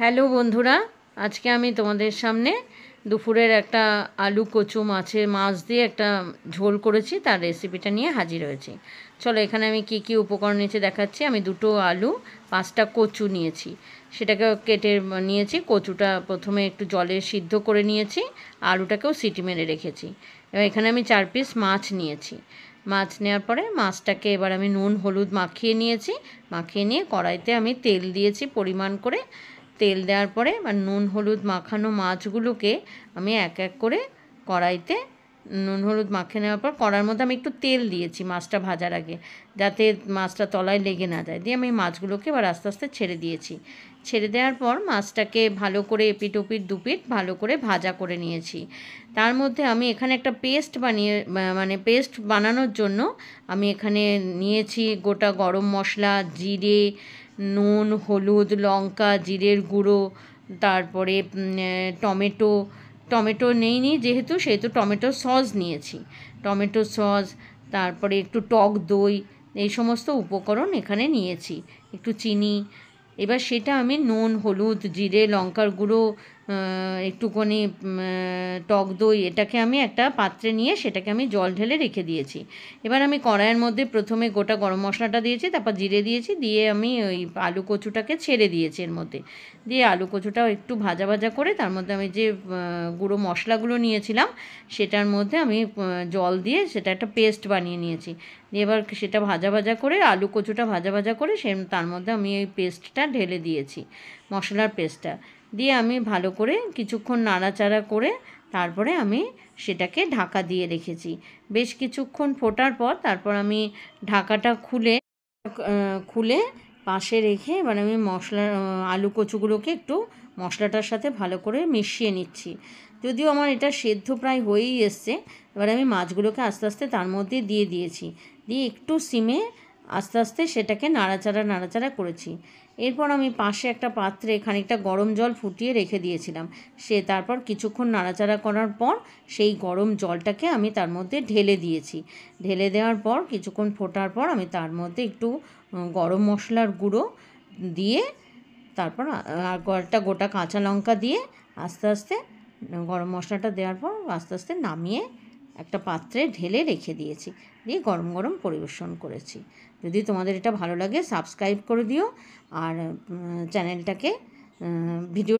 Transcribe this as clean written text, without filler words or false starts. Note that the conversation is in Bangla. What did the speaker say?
হ্যালো বন্ধুরা, আজকে আমি তোমাদের সামনে দুপুরের একটা আলু কচু মাছ দিয়ে একটা ঝোল করেছি, তার রেসিপিটা নিয়ে হাজির হয়েছি। চলো, এখানে আমি কি কি উপকরণ নিয়েছি দেখাচ্ছি। আমি 2টো আলু, 5টা কচু নিয়েছি, সেটাকে কেটে নিয়েছি। কচুটা প্রথমে একটু জলে সিদ্ধ করে নিয়েছি, আলুটাকেও সিটি মেরে রেখেছি। এবার এখানে আমি 4 পিস মাছ নিয়েছি। মাছ নেওয়ার পরে মাছটাকে এবার আমি নুন হলুদ মাখিয়ে নিয়েছি। মাখিয়ে নিয়ে কড়াইতে আমি তেল দিয়েছি পরিমাণ করে। তেল দেওয়ার পরে বা নুন হলুদ মাখানো মাছগুলোকে আমি এক এক করে কড়াইতে নুন হলুদ মাখিয়ে নেওয়ার পর কড়ার মধ্যে আমি একটু তেল দিয়েছি মাছটা ভাজার আগে, যাতে মাছটা তলায় লেগে না যায়। দিয়ে আমি মাছগুলোকে এবার আস্তে আস্তে ছেড়ে দিয়েছি। ছেড়ে দেওয়ার পর মাছটাকে ভালো করে এপিট ওপিট দুপিট ভালো করে ভাজা করে নিয়েছি। তার মধ্যে আমি এখানে একটা পেস্ট পেস্ট বানানোর জন্য আমি এখানে নিয়েছি গোটা গরম মশলা, জিরে, নুন, হলুদ, লঙ্কা, জিরের গুঁড়ো, তারপরে টমেটো নেইনি সেহেতু টমেটো সস নিয়েছি। টমেটো সস, তারপরে একটু টক দই, এই সমস্ত উপকরণ এখানে নিয়েছি, একটু চিনি। এবার সেটা আমি নুন, হলুদ, জিরে, লঙ্কার গুঁড়ো, একটুখানি টক দই, এটাকে আমি একটা পাত্রে নিয়ে সেটাকে আমি জল ঢেলে রেখে দিয়েছি। এবার আমি কড়াইয়ের মধ্যে প্রথমে গোটা গরম মশলাটা দিয়েছি, তারপর জিরে দিয়েছি, দিয়ে আমি ওই আলু কচুটাকে ছেড়ে দিয়েছি এর মধ্যে। দিয়ে আলু কচুটাও একটু ভাজা ভাজা করে তার মধ্যে আমি যে গুঁড়ো মশলাগুলো নিয়েছিলাম সেটার মধ্যে আমি জল দিয়ে সেটা একটা পেস্ট বানিয়ে নিয়েছি। দিয়ে এবার সেটা ভাজা ভাজা করে আলু কচুটা ভাজা ভাজা করে তার মধ্যে আমি এই পেস্টটা ঢেলে দিয়েছি, মশলার পেস্টটা দিয়ে আমি ভালো করে কিছুক্ষণ নাড়াচাড়া করে তারপরে আমি সেটাকে ঢাকা দিয়ে রেখেছি। বেশ কিছুক্ষণ ফোটার পর তারপর আমি ঢাকাটা খুলে পাশে রেখে এবার আমি আলু কচুগুলোকে একটু মশলাটার সাথে ভালো করে মিশিয়ে নিচ্ছি। যদিও আমার এটা সেদ্ধ প্রায় হয়েই এসছে, এবার আমি মাছগুলোকে আস্তে আস্তে তার মধ্যে দিয়ে দিয়েছি। দিয়ে একটু সিমে আস্তে আস্তে সেটাকে নাড়াচাড়া করেছি। এরপর আমি পাশে একটা পাত্রে খানিকটা গরম জল ফুটিয়ে রেখে দিয়েছিলাম। তারপর কিছুক্ষণ নাড়াচাড়া করার পর সেই গরম জলটাকে আমি তার মধ্যে ঢেলে দিয়েছি। ঢেলে দেওয়ার পর কিছুক্ষণ ফোটার পর আমি তার মধ্যে একটু গরম মশলার গুঁড়ো দিয়ে তারপর একটা গোটা কাঁচা লঙ্কা দিয়ে আস্তে আস্তে গরম মশলাটা দেওয়ার পর আস্তে আস্তে নামিয়ে একটা পাত্রে ঢেলে রেখে দিয়েছি। দিয়ে গরম গরম পরিবেশন করেছি। যদি তোমাদের এটা ভালো লাগে সাবস্ক্রাইব করে দিও, আর চ্যানেলটাকে ভিডিও